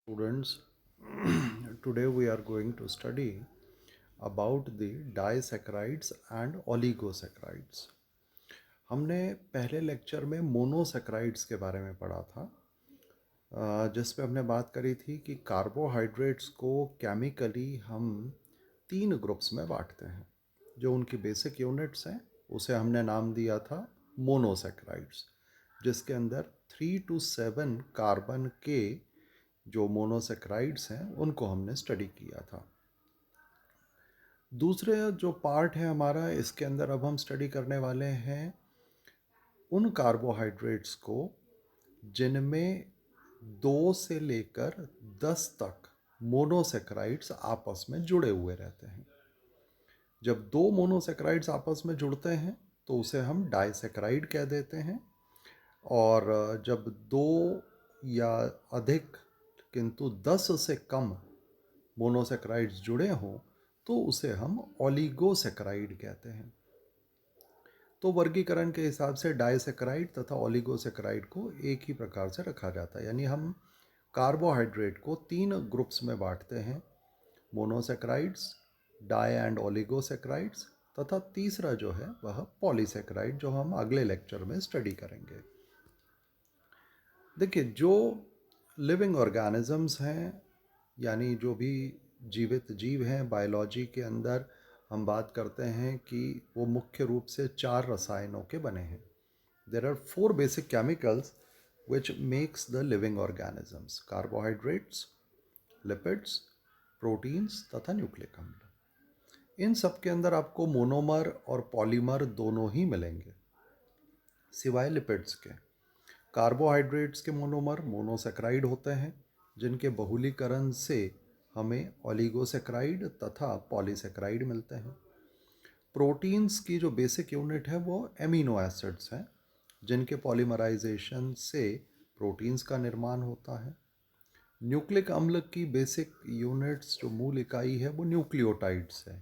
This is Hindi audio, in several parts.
Students, today we are going to study about the disaccharides and oligosaccharides. हमने पहले लेक्चर में मोनोसैकराइड्स के बारे में पढ़ा था, जिसमें हमने बात करी थी कि कार्बोहाइड्रेट्स को केमिकली हम 3 ग्रुप्स में बांटते हैं। जो उनकी बेसिक यूनिट्स हैं उसे हमने नाम दिया था मोनोसैकराइड्स, जिसके अंदर 3 to 7 कार्बन के जो मोनोसैकराइड्स हैं उनको हमने स्टडी किया था। दूसरे जो पार्ट है हमारा, इसके अंदर अब हम स्टडी करने वाले हैं उन कार्बोहाइड्रेट्स को जिनमें 2 से लेकर 10 तक मोनोसैकराइड्स आपस में जुड़े हुए रहते हैं। जब 2 मोनोसैकराइड्स आपस में जुड़ते हैं तो उसे हम डाइसैकराइड कह देते हैं, और जब 2 या अधिक किंतु 10 से कम मोनोसैकराइड्स जुड़े हों तो उसे हम ओलिगोसैकराइड कहते हैं। तो वर्गीकरण के हिसाब से डाइसैकराइड तथा ओलिगोसैकराइड को एक ही प्रकार से रखा जाता है, यानी हम कार्बोहाइड्रेट को 3 ग्रुप्स में बांटते हैं, मोनोसैकराइड्स, डाई एंड ओलिगोसैकराइड्स तथा तीसरा जो है वह पॉलीसैकराइड, जो हम अगले लेक्चर में स्टडी करेंगे। देखिए, जो लिविंग ऑर्गेनिजम्स हैं, यानी जो भी जीवित जीव हैं बायोलॉजी के अंदर, हम बात करते हैं कि वो मुख्य रूप से 4 रसायनों के बने हैं। There are 4 basic chemicals which makes the living organisms: carbohydrates, lipids, proteins तथा न्यूक्लिक अम्ल। इन सब के अंदर आपको मोनोमर और पॉलीमर दोनों ही मिलेंगे, सिवाय लिपिड्स के। कार्बोहाइड्रेट्स के मोनोमर मोनोसैकराइड होते हैं, जिनके बहुलीकरण से हमें ओलिगोसैकराइड तथा पॉलीसैकराइड मिलते हैं। प्रोटीन्स की जो बेसिक यूनिट है वो एमिनो एसिड्स हैं, जिनके पॉलीमराइजेशन से प्रोटीन्स का निर्माण होता है। न्यूक्लिक अम्ल की बेसिक यूनिट्स, जो मूल इकाई है, वो न्यूक्लियोटाइड्स है,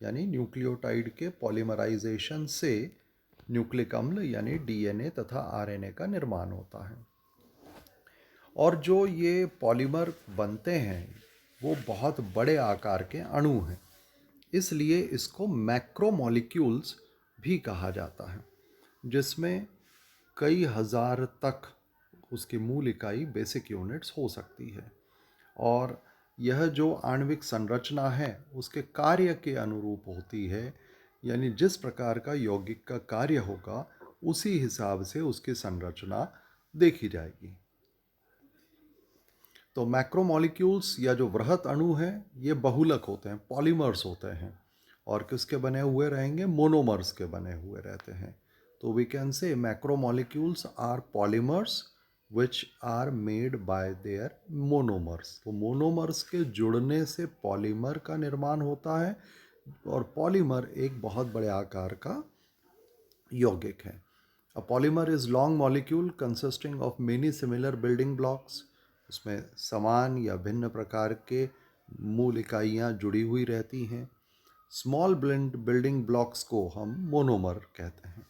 यानी न्यूक्लियोटाइड के पॉलीमराइजेशन से न्यूक्लिक अम्ल यानी डीएनए तथा आरएनए का निर्माण होता है। और जो ये पॉलीमर बनते हैं वो बहुत बड़े आकार के अणु हैं, इसलिए इसको मैक्रोमोलिक्यूल्स भी कहा जाता है, जिसमें कई हजार तक उसकी मूल इकाई बेसिक यूनिट्स हो सकती है। और यह जो आणविक संरचना है उसके कार्य के अनुरूप होती है, यानी जिस प्रकार का यौगिक का कार्य होगा उसी हिसाब से उसकी संरचना देखी जाएगी। तो मैक्रोमोलिक्यूल्स या जो वृहत अणु हैं ये बहुलक होते हैं, पॉलीमर्स होते हैं, और किसके बने हुए रहेंगे? मोनोमर्स के बने हुए रहते हैं। तो we can say macromolecules are polymers which are made by their monomers. तो मोनोमर्स के जुड़ने से पॉलीमर का निर्माण होता है, और पॉलीमर एक बहुत बड़े आकार का यौगिक है। A polymer is long molecule consisting of many similar building blocks. उसमें समान या भिन्न प्रकार के मूल इकाइयाँ जुड़ी हुई रहती हैं। स्मॉल बिल्डिंग ब्लॉक्स को हम मोनोमर कहते हैं।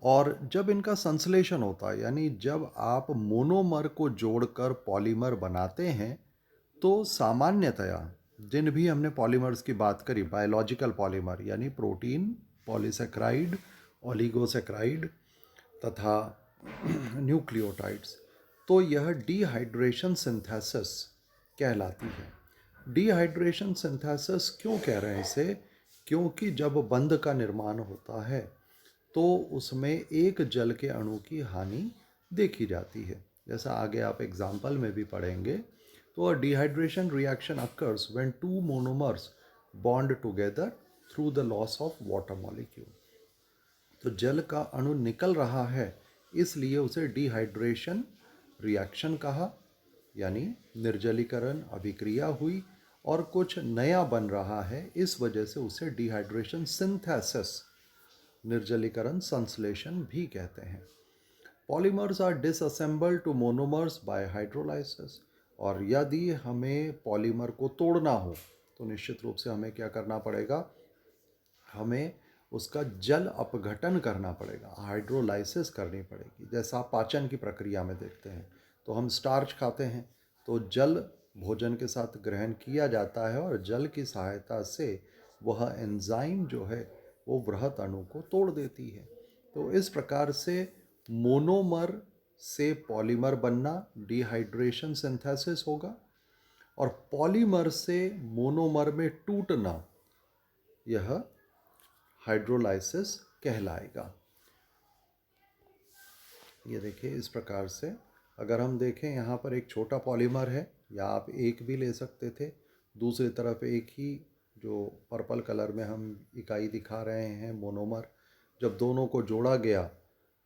और जब इनका संश्लेषण होता है, यानी जब आप मोनोमर को जोड़कर पॉलीमर बनाते हैं, तो सामान्यतया जिन भी हमने पॉलीमर्स की बात करी, बायोलॉजिकल पॉलीमर यानी प्रोटीन, पॉलीसैकराइड, ओलिगोसैकराइड तथा न्यूक्लियोटाइड्स, तो यह डिहाइड्रेशन सिंथेसिस कहलाती है। डिहाइड्रेशन सिंथेसिस क्यों कह रहे हैं इसे? क्योंकि जब बंध का निर्माण होता है तो उसमें एक जल के अणु की हानि देखी जाती है, जैसा आगे आप एग्जाम्पल में भी पढ़ेंगे। तो a dehydration reaction occurs when 2 monomers bond together through the loss of water molecule. तो जल का अणु निकल रहा है, इसलिए उसे डिहाइड्रेशन रिएक्शन कहा, यानी निर्जलीकरण अभिक्रिया हुई और कुछ नया बन रहा है, इस वजह से उसे डिहाइड्रेशन सिंथेसिस, निर्जलीकरण संश्लेषण भी कहते हैं। Polymers are disassembled to monomers by hydrolysis. और यदि हमें पॉलीमर को तोड़ना हो तो निश्चित रूप से हमें क्या करना पड़ेगा? हमें उसका जल अपघटन करना पड़ेगा, हाइड्रोलाइसिस करनी पड़ेगी। जैसा आप पाचन की प्रक्रिया में देखते हैं, तो हम स्टार्च खाते हैं तो जल भोजन के साथ ग्रहण किया जाता है और जल की सहायता से वह एंजाइम जो है वो वृहत अणु को तोड़ देती है। तो इस प्रकार से मोनोमर से पॉलीमर बनना डिहाइड्रेशन सिंथेसिस होगा, और पॉलीमर से मोनोमर में टूटना यह हाइड्रोलाइसिस कहलाएगा। ये देखिए इस प्रकार से अगर हम देखें, यहाँ पर एक छोटा पॉलीमर है, या आप एक भी ले सकते थे, दूसरी तरफ एक ही जो पर्पल कलर में हम इकाई दिखा रहे हैं मोनोमर, जब दोनों को जोड़ा गया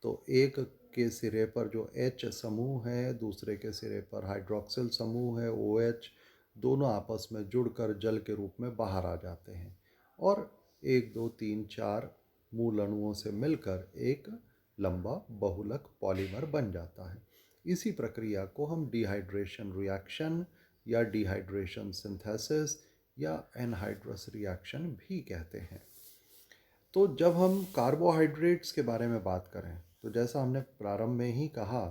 तो एक के सिरे पर जो H समूह है, दूसरे के सिरे पर हाइड्रोक्सिल समूह है OH, दोनों आपस में जुड़कर जल के रूप में बाहर आ जाते हैं और 1 2 3 4 मूल अणुओं से मिलकर एक लंबा बहुलक पॉलीमर बन जाता है। इसी प्रक्रिया को हम डिहाइड्रेशन रिएक्शन या डिहाइड्रेशन सिंथेसिस या एनहाइड्रस रिएक्शन भी कहते हैं। तो जब हम कार्बोहाइड्रेट्स के बारे में बात करें तो जैसा हमने प्रारंभ में ही कहा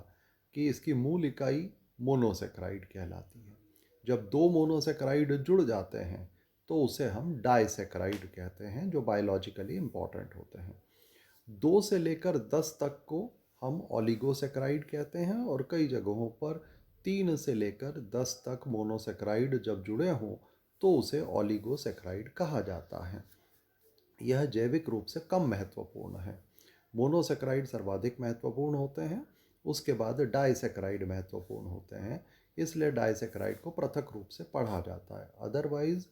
कि इसकी मूल इकाई मोनोसेक्राइड कहलाती है। जब दो मोनोसेक्राइड जुड़ जाते हैं तो उसे हम डाइसेक्राइड कहते हैं, जो बायोलॉजिकली इम्पॉर्टेंट होते हैं। 2 से लेकर 10 तक को हम ओलिगोसेक्राइड कहते हैं, और कई जगहों पर 3 से लेकर 10 तक मोनोसेक्राइड जब जुड़े हों तो उसे ओलिगोसेक्राइड कहा जाता है। यह जैविक रूप से कम महत्वपूर्ण है। मोनोसेक्राइड सर्वाधिक महत्वपूर्ण होते हैं, उसके बाद डाइसेक्राइड महत्वपूर्ण होते हैं, इसलिए डाइसेक्राइड को पृथक रूप से पढ़ा जाता है। अदरवाइज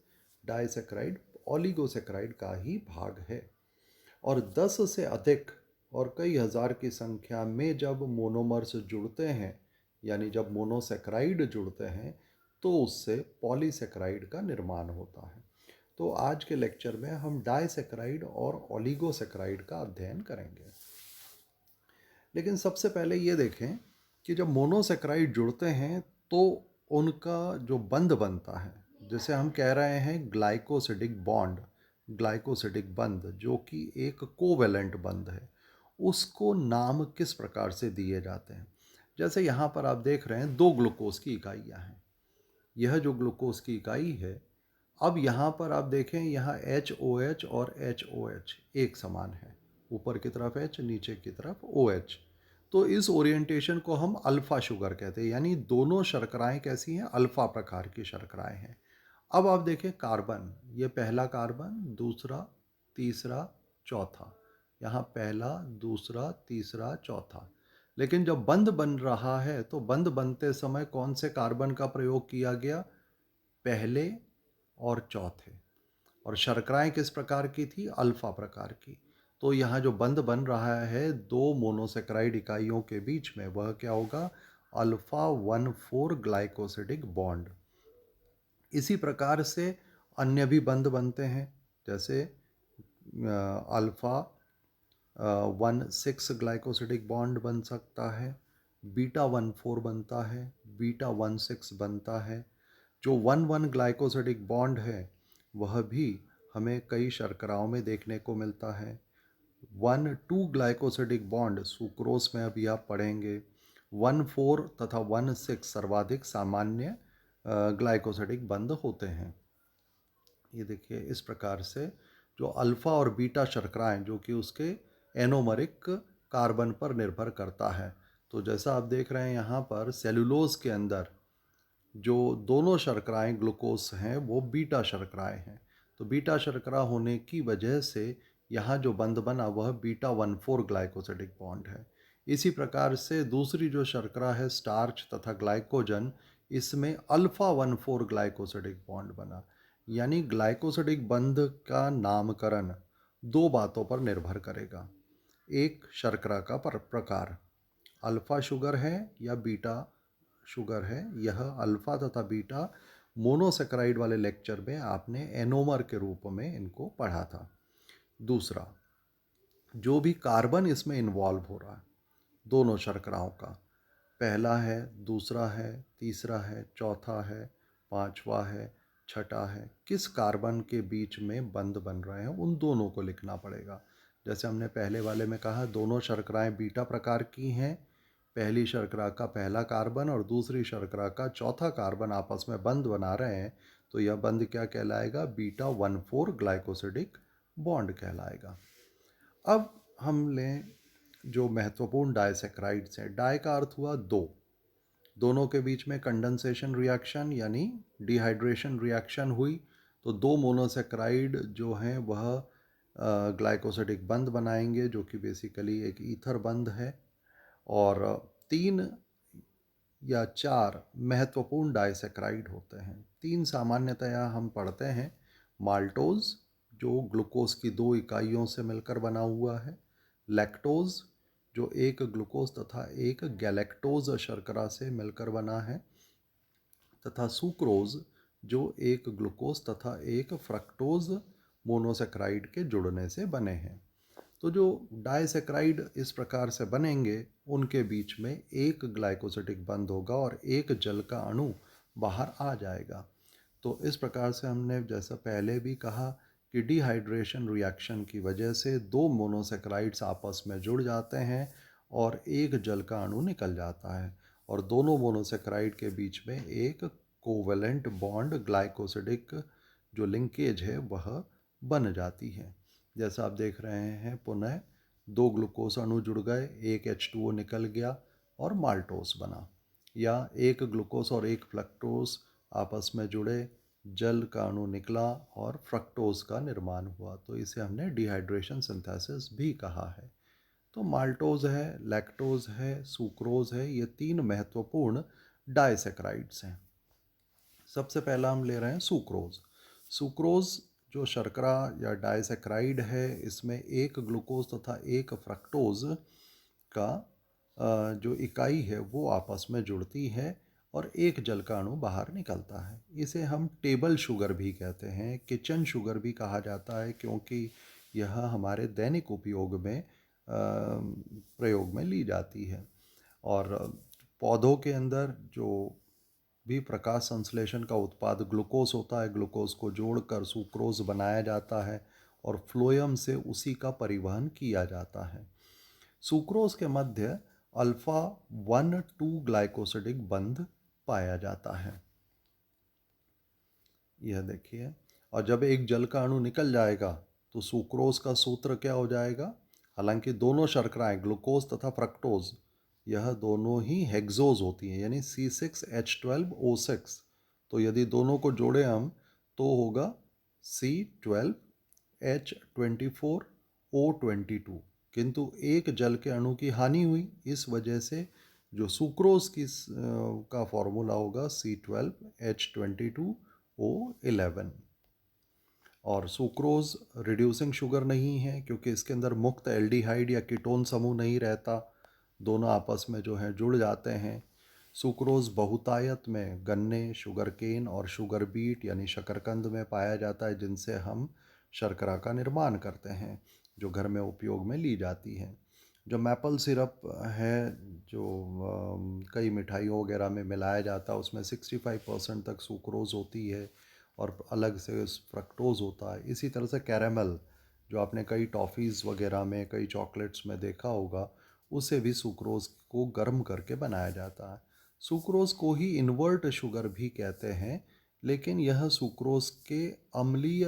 डाइसेक्राइड ओलिगोसेक्राइड का ही भाग है। और 10 से अधिक और कई हज़ार की संख्या में जब मोनोमर्स जुड़ते हैं, यानी जब मोनोसेक्राइड जुड़ते हैं, तो उससे पॉलीसेक्राइड का निर्माण होता है। तो आज के लेक्चर में हम डाइसेक्राइड और ओलिगोसेक्राइड का अध्ययन करेंगे। लेकिन सबसे पहले ये देखें कि जब मोनोसेक्राइड जुड़ते हैं तो उनका जो बंध बनता है, जिसे हम कह रहे हैं ग्लाइकोसिडिक बॉन्ड, ग्लाइकोसिडिक बंध, जो कि एक कोवेलेंट बंध है, उसको नाम किस प्रकार से दिए जाते हैं। जैसे यहाँ पर आप देख रहे हैं 2 ग्लूकोज की इकाइयाँ हैं। यह जो ग्लूकोज की इकाई है, अब यहाँ पर आप देखें, यहाँ HOH और HOH एक समान है, ऊपर की तरफ H, नीचे की तरफ OH। तो इस ओरिएंटेशन को हम अल्फ़ा शुगर कहते हैं, यानी दोनों शर्कराएं कैसी हैं, अल्फ़ा प्रकार की शर्कराएं हैं। अब आप देखें कार्बन, ये पहला कार्बन, दूसरा, तीसरा, चौथा, यहाँ पहला, दूसरा, तीसरा, चौथा। लेकिन जब बंध बन रहा है तो बंध बनते समय कौन से कार्बन का प्रयोग किया गया, पहले और चौथे। और शर्कराएं किस प्रकार की थी, अल्फा प्रकार की। तो यहाँ जो बंध बन रहा है 2 मोनोसेक्राइड इकाइयों के बीच में, वह क्या होगा, अल्फा 1,4 ग्लाइकोसिडिक बॉन्ड। इसी प्रकार से अन्य भी बंध बनते हैं, जैसे अल्फा 1,6 ग्लाइकोसिडिक बॉन्ड बन सकता है, बीटा 1,4 बनता है, बीटा 1,6 बनता है। जो 1,1 ग्लाइकोसिडिक बॉन्ड है वह भी हमें कई शर्कराओं में देखने को मिलता है। 1,2 ग्लाइकोसिडिक बॉन्ड सुक्रोज में अभी आप पढ़ेंगे। 1,4 तथा 1,6 सर्वाधिक सामान्य ग्लाइकोसिडिक बंध होते हैं। ये देखिए इस प्रकार से जो अल्फ़ा और बीटा शर्कराएं, जो कि उसके एनोमरिक कार्बन पर निर्भर करता है। तो जैसा आप देख रहे हैं यहाँ पर सेलुलोज के अंदर जो दोनों शर्कराएं ग्लूकोज हैं वो बीटा शर्कराएं हैं। तो बीटा शर्करा होने की वजह से यहाँ जो बंध बना वह बीटा 1,4 ग्लाइकोसिडिक बॉन्ड है। इसी प्रकार से दूसरी जो शर्करा है स्टार्च तथा ग्लाइकोजन, इसमें अल्फ़ा 1,4 ग्लाइकोसिडिक बॉन्ड बना। यानी ग्लाइकोसिडिक बंध का नामकरण 2 बातों पर निर्भर करेगा। एक, शर्करा का प्रकार, अल्फ़ा शुगर है या बीटा शुगर है। यह अल्फ़ा तथा बीटा मोनोसेक्राइड वाले लेक्चर में आपने एनोमर के रूप में इनको पढ़ा था। दूसरा, जो भी कार्बन इसमें इन्वॉल्व हो रहा है दोनों शर्कराओं का, पहला है, दूसरा है, तीसरा है, चौथा है, पांचवा है, छठा है, किस कार्बन के बीच में बंध बन रहे हैं उन दोनों को लिखना पड़ेगा। जैसे हमने पहले वाले में कहा दोनों शर्कराएं बीटा प्रकार की हैं, पहली शर्करा का पहला कार्बन और दूसरी शर्करा का चौथा कार्बन आपस में बंध बना रहे हैं, तो यह बंध क्या कहलाएगा? बीटा 1,4 ग्लाइकोसिडिक बॉन्ड कहलाएगा। अब हम लें जो महत्वपूर्ण डाइसैक्राइड्स हैं। डाई का अर्थ हुआ दो, दोनों के बीच में कंडेंसेशन रिएक्शन यानी डिहाइड्रेशन रिएक्शन हुई, तो दो मोनोसेक्राइड जो हैं वह ग्लाइकोसिडिक बंध बनाएंगे, जो कि बेसिकली एक ईथर बंध है। और तीन या चार महत्वपूर्ण डाइसैक्राइड होते हैं। तीन सामान्यतया हम पढ़ते हैं। माल्टोज जो ग्लूकोज की दो इकाइयों से मिलकर बना हुआ है, लैक्टोज जो एक ग्लूकोज तथा एक गैलेक्टोज शर्करा से मिलकर बना है, तथा सुक्रोज जो एक ग्लूकोज तथा एक फ्रक्टोज मोनोसेक्राइड के जुड़ने से बने हैं। तो जो डाइसैक्राइड इस प्रकार से बनेंगे, उनके बीच में एक ग्लाइकोसिडिक बंध होगा और एक जल का अणु बाहर आ जाएगा। तो इस प्रकार से हमने जैसा पहले भी कहा कि डिहाइड्रेशन रिएक्शन की वजह से दो मोनोसेक्राइड्स आपस में जुड़ जाते हैं और एक जल का अणु निकल जाता है, और दोनों मोनोसेक्राइड के बीच में एक कोवेलेंट बॉन्ड ग्लाइकोसिडिक जो लिंकेज है वह बन जाती है। जैसा आप देख रहे हैं, पुनः दो ग्लूकोज अणु जुड़ गए, एक H2O निकल गया और माल्टोस बना, या एक ग्लूकोज और एक फ्रक्टोज आपस में जुड़े, जल का अणु निकला और फ्रक्टोज का निर्माण हुआ, तो इसे हमने डिहाइड्रेशन सिंथेसिस भी कहा है। तो माल्टोज है, लैक्टोज है, सुक्रोज है, ये तीन महत्वपूर्ण डाइसैक्राइड्स हैं। सबसे पहला हम ले रहे हैं सुक्रोज। सुक्रोज जो शर्करा या डाइसैक्राइड है, इसमें एक ग्लूकोज तथा एक फ्रक्टोज का जो इकाई है वो आपस में जुड़ती है और एक जल का अणु बाहर निकलता है। इसे हम टेबल शुगर भी कहते हैं, किचन शुगर भी कहा जाता है, क्योंकि यह हमारे दैनिक उपयोग में प्रयोग में ली जाती है। और पौधों के अंदर जो भी प्रकाश संश्लेषण का उत्पाद ग्लूकोज होता है, ग्लूकोज को जोड़कर सुक्रोज बनाया जाता है और फ्लोएम से उसी का परिवहन किया जाता है। सुक्रोज के मध्य अल्फा 1,2 ग्लाइकोसिडिक बंध पाया जाता है, यह देखिए। और जब एक जल का अणु निकल जाएगा तो सुक्रोज का सूत्र क्या हो जाएगा? हालांकि दोनों शर्कराएं ग्लूकोज तथा फ्रक्टोज यह दोनों ही हेक्सोज होती हैं, यानी C6H12O6। तो यदि दोनों को जोड़े हम तो होगा C12H24O22, किंतु एक जल के अणु की हानि हुई, इस वजह से जो सुक्रोज की का फॉर्मूला होगा C12H22O11। और सुक्रोज रिड्यूसिंग शुगर नहीं है, क्योंकि इसके अंदर मुक्त एल्डिहाइड या कीटोन समूह नहीं रहता, दोनों आपस में जो है जुड़ जाते हैं। सुक्रोज बहुतायत में गन्ने, शुगर केन और शुगर बीट यानी शकरकंद में पाया जाता है, जिनसे हम शर्करा का निर्माण करते हैं, जो घर में उपयोग में ली जाती है। जो मैपल सिरप है, जो कई मिठाइयों वगैरह में मिलाया जाता है, उसमें 65% तक सुक्रोज होती है और अलग से फ्रक्टोज होता है। इसी तरह से कैरेमल, जो आपने कई टॉफ़ीज़ वगैरह में, कई चॉकलेट्स में देखा होगा, उसे भी सुक्रोज को गर्म करके बनाया जाता है। सुक्रोज को ही इन्वर्ट शुगर भी कहते हैं, लेकिन यह सुक्रोज के अम्लीय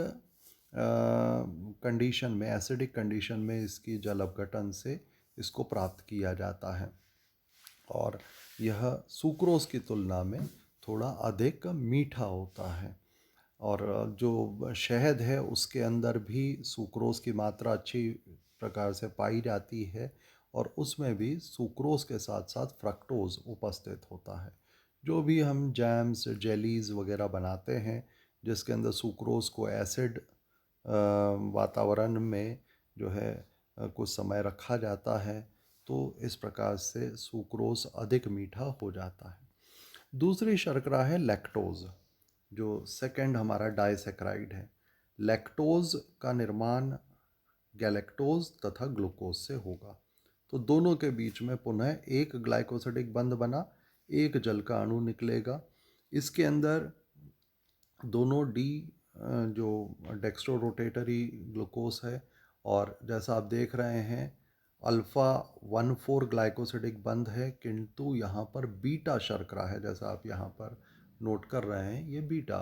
कंडीशन में, एसिडिक कंडीशन में इसकी जल अपघटन से इसको प्राप्त किया जाता है, और यह सुक्रोज की तुलना में थोड़ा अधिक मीठा होता है। और जो शहद है उसके अंदर भी सुक्रोज की मात्रा अच्छी प्रकार से पाई जाती है, और उसमें भी सुक्रोज के साथ साथ फ्रक्टोज उपस्थित होता है। जो भी हम जैम्स, जेलीज़ वगैरह बनाते हैं जिसके अंदर सुक्रोज को एसिड वातावरण में जो है कुछ समय रखा जाता है, तो इस प्रकार से सुक्रोज अधिक मीठा हो जाता है। दूसरी शर्करा है लैक्टोज, जो सेकंड हमारा डाइसैक्राइड है। लैक्टोज का निर्माण गैलेक्टोज तथा ग्लूकोज से होगा, तो दोनों के बीच में पुनः एक ग्लाइकोसिडिक बंध बना, एक जल का अणु निकलेगा। इसके अंदर दोनों डी जो डेक्स्ट्रो रोटेटरी ग्लूकोज है, और जैसा आप देख रहे हैं अल्फ़ा 1,4 ग्लाइकोसिडिक बंध है, किंतु यहाँ पर बीटा शर्करा है, जैसा आप यहाँ पर नोट कर रहे हैं, ये बीटा,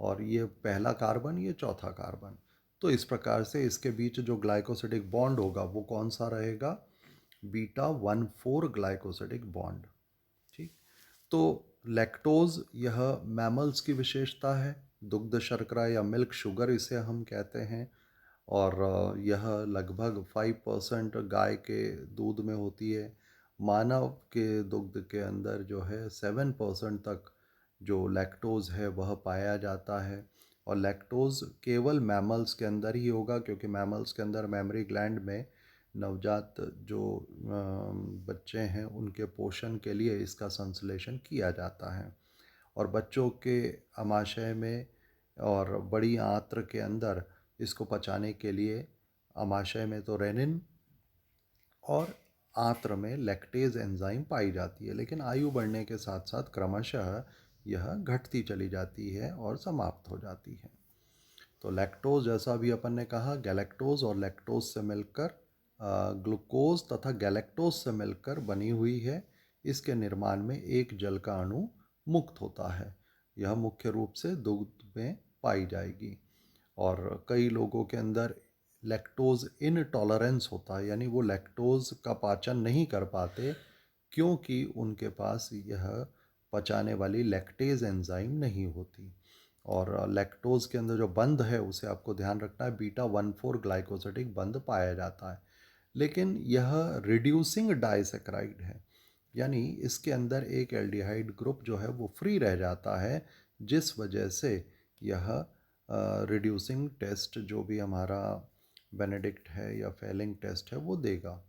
और ये पहला कार्बन, ये चौथा कार्बन। तो इस प्रकार से इसके बीच जो ग्लाइकोसिडिक बॉन्ड होगा वो कौन सा रहेगा? Beta 1,4 glycosidic bond. ठीक। तो लैक्टोज यह मैमल्स की विशेषता है, दुग्ध शर्करा या मिल्क शुगर इसे हम कहते हैं, और यह लगभग 5% गाय के दूध में होती है। मानव के दुग्ध के अंदर जो है 7% तक जो लैक्टोज है वह पाया जाता है। और लैक्टोज केवल मैमल्स के अंदर ही होगा, क्योंकि मैमल्स के अंदर मेमोरी ग्लैंड में नवजात जो बच्चे हैं उनके पोषण के लिए इसका संश्लेषण किया जाता है। और बच्चों के आमाशय में और बड़ी आंत्र के अंदर इसको पचाने के लिए आमाशय में तो रेनिन और आंत्र में लैक्टेज एंजाइम पाई जाती है, लेकिन आयु बढ़ने के साथ साथ क्रमशः यह घटती चली जाती है और समाप्त हो जाती है। तो लैक्टोज, जैसा भी अपन ने कहा, गैलेक्टोज और लैक्टोज से मिलकर ग्लूकोज तथा गैलेक्टोज से मिलकर बनी हुई है। इसके निर्माण में एक जल का अणु मुक्त होता है। यह मुख्य रूप से दूध में पाई जाएगी। और कई लोगों के अंदर लैक्टोज इनटॉलरेंस होता है, यानी वो लैक्टोज का पाचन नहीं कर पाते, क्योंकि उनके पास यह पचाने वाली लैक्टेज एंजाइम नहीं होती। और लैक्टोज के अंदर जो बंध है उसे आपको ध्यान रखना है, बीटा 1,4 ग्लाइकोसिडिक बंध पाया जाता है। लेकिन यह रिड्यूसिंग डाइसैकराइड है, यानी इसके अंदर एक एल्डिहाइड ग्रुप जो है वो फ्री रह जाता है, जिस वजह से यह रिड्यूसिंग टेस्ट जो भी हमारा बेनेडिक्ट है या फेलिंग टेस्ट है वो देगा।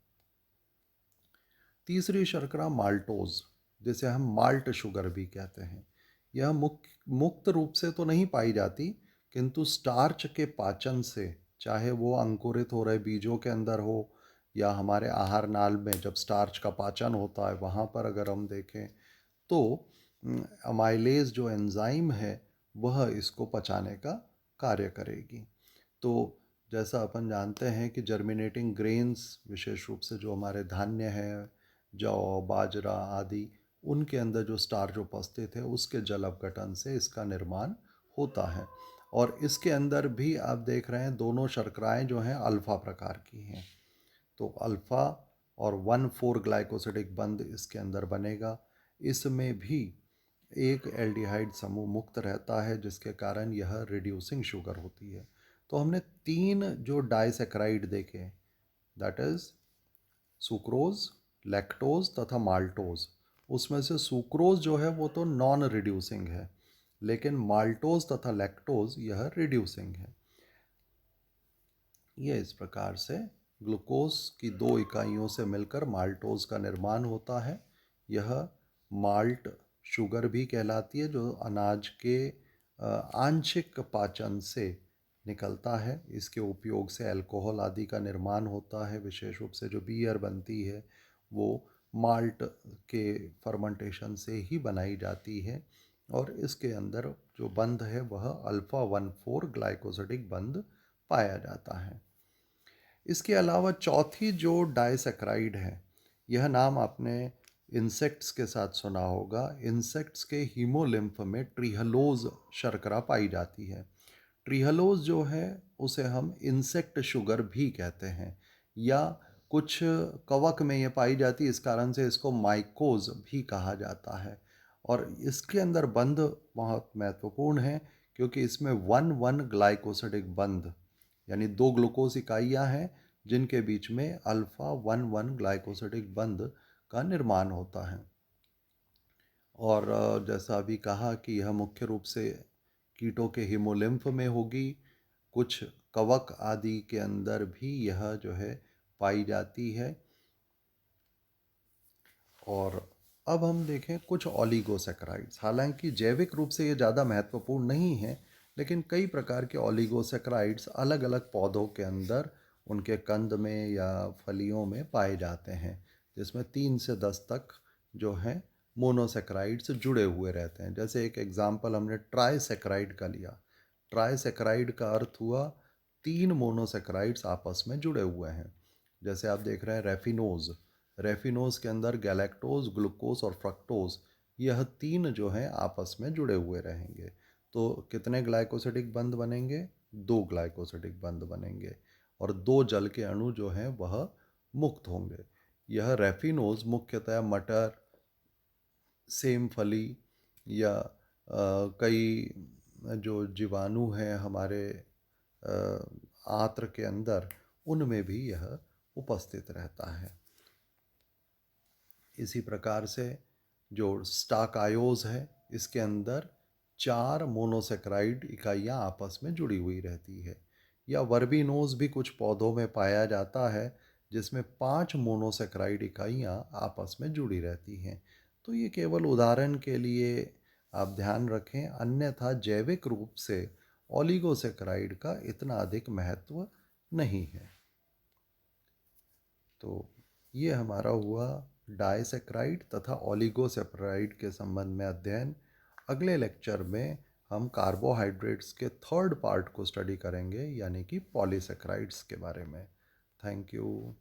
तीसरी शर्करा माल्टोज, जिसे हम माल्ट शुगर भी कहते हैं, यह मुक्त रूप से तो नहीं पाई जाती, किंतु स्टार्च के पाचन से, चाहे वो अंकुरित हो रहे बीजों के अंदर हो या हमारे आहार नाल में जब स्टार्च का पाचन होता है वहाँ पर अगर हम देखें, तो अमाइलेज जो एंजाइम है वह इसको पचाने का कार्य करेगी। तो जैसा अपन जानते हैं कि जर्मिनेटिंग ग्रेन्स, विशेष रूप से जो हमारे धान्य हैं, जौ, बाजरा आदि, उनके अंदर जो स्टार्च उपस्थित है उसके जल अपघटन से इसका निर्माण होता है। और इसके अंदर भी आप देख रहे हैं दोनों शर्कराएं जो हैं अल्फ़ा प्रकार की हैं। तो अल्फ़ा और 1,4 ग्लाइकोसिडिक बंध इसके अंदर बनेगा। इसमें भी एक एल्डिहाइड समूह मुक्त रहता है, जिसके कारण यह रिड्यूसिंग शुगर होती है। तो हमने 3 जो डाइसैकराइड देखे, दैट इज़ सुक्रोज, लैक्टोज तथा माल्टोज। उसमें से सुक्रोज जो है वो तो नॉन रिड्यूसिंग है, लेकिन माल्टोज तथा लैक्टोज यह रिड्यूसिंग है। ये इस प्रकार से ग्लूकोज की 2 इकाइयों से मिलकर माल्टोज का निर्माण होता है। यह माल्ट शुगर भी कहलाती है, जो अनाज के आंशिक पाचन से निकलता है। इसके उपयोग से अल्कोहल आदि का निर्माण होता है। विशेष रूप से जो बियर बनती है वो माल्ट के फर्मेंटेशन से ही बनाई जाती है। और इसके अंदर जो बंध है वह अल्फ़ा 1,4 ग्लाइकोसिडिक बंध पाया जाता है। इसके अलावा चौथी जो डाइसैकराइड है, यह नाम आपने इंसेक्ट्स के साथ सुना होगा। इंसेक्ट्स के हीमोलिम्फ में ट्रिहलोज शर्करा पाई जाती है। ट्रिहलोज जो है उसे हम इंसेक्ट शुगर भी कहते हैं, या कुछ कवक में ये पाई जाती है, इस कारण से इसको माइकोज भी कहा जाता है। और इसके अंदर बंध बहुत महत्वपूर्ण है, क्योंकि इसमें 1,1 ग्लाइकोसिडिक बंध, यानी 2 ग्लूकोज इकाइयाँ हैं जिनके बीच में अल्फ़ा 1,1 ग्लाइकोसिडिक बंध का निर्माण होता है। और जैसा अभी कहा कि यह मुख्य रूप से कीटों के हीमोलिम्फ में होगी, कुछ कवक आदि के अंदर भी यह जो है पाई जाती है। और अब हम देखें कुछ ओलिगोसैकराइड्स। हालांकि जैविक रूप से ये ज़्यादा महत्वपूर्ण नहीं है, लेकिन कई प्रकार के ओलिगोसैकराइड्स अलग अलग पौधों के अंदर, उनके कंद में या फलियों में पाए जाते हैं, जिसमें 3 से 10 तक जो हैं मोनोसैकराइड्स जुड़े हुए रहते हैं। जैसे एक एग्जाम्पल हमने ट्राइसैकराइड का लिया। ट्राइसैकराइड का अर्थ हुआ 3 मोनोसैकराइड्स आपस में जुड़े हुए हैं। जैसे आप देख रहे हैं रेफिनोज, रेफिनोज के अंदर गैलेक्टोज, ग्लूकोज और फ्रक्टोज, यह तीन जो हैं आपस में जुड़े हुए रहेंगे। तो कितने ग्लाइकोसिडिक बंध बनेंगे? दो ग्लाइकोसिडिक बंध बनेंगे और दो जल के अणु जो हैं वह मुक्त होंगे। यह रेफिनोज मुख्यतः मटर, सेम फली या कई जो जीवाणु हैं हमारे आंत्र के अंदर, उनमें भी यह उपस्थित रहता है। इसी प्रकार से जो स्टाकायोज है, इसके अंदर 4 मोनोसेक्राइड इकाइयाँ आपस में जुड़ी हुई रहती है। या वर्बिनोज भी कुछ पौधों में पाया जाता है जिसमें 5 मोनोसेक्राइड इकाइयाँ आपस में जुड़ी रहती हैं। तो ये केवल उदाहरण के लिए आप ध्यान रखें, अन्यथा जैविक रूप से ओलिगोसेक्राइड का इतना अधिक महत्व नहीं है। तो ये हमारा हुआ डाइसेक्राइड तथा ओलिगोसेक्राइड के संबंध में अध्ययन। अगले लेक्चर में हम कार्बोहाइड्रेट्स के थर्ड पार्ट को स्टडी करेंगे, यानी कि पॉलीसेक्राइड्स के बारे में। Thank you.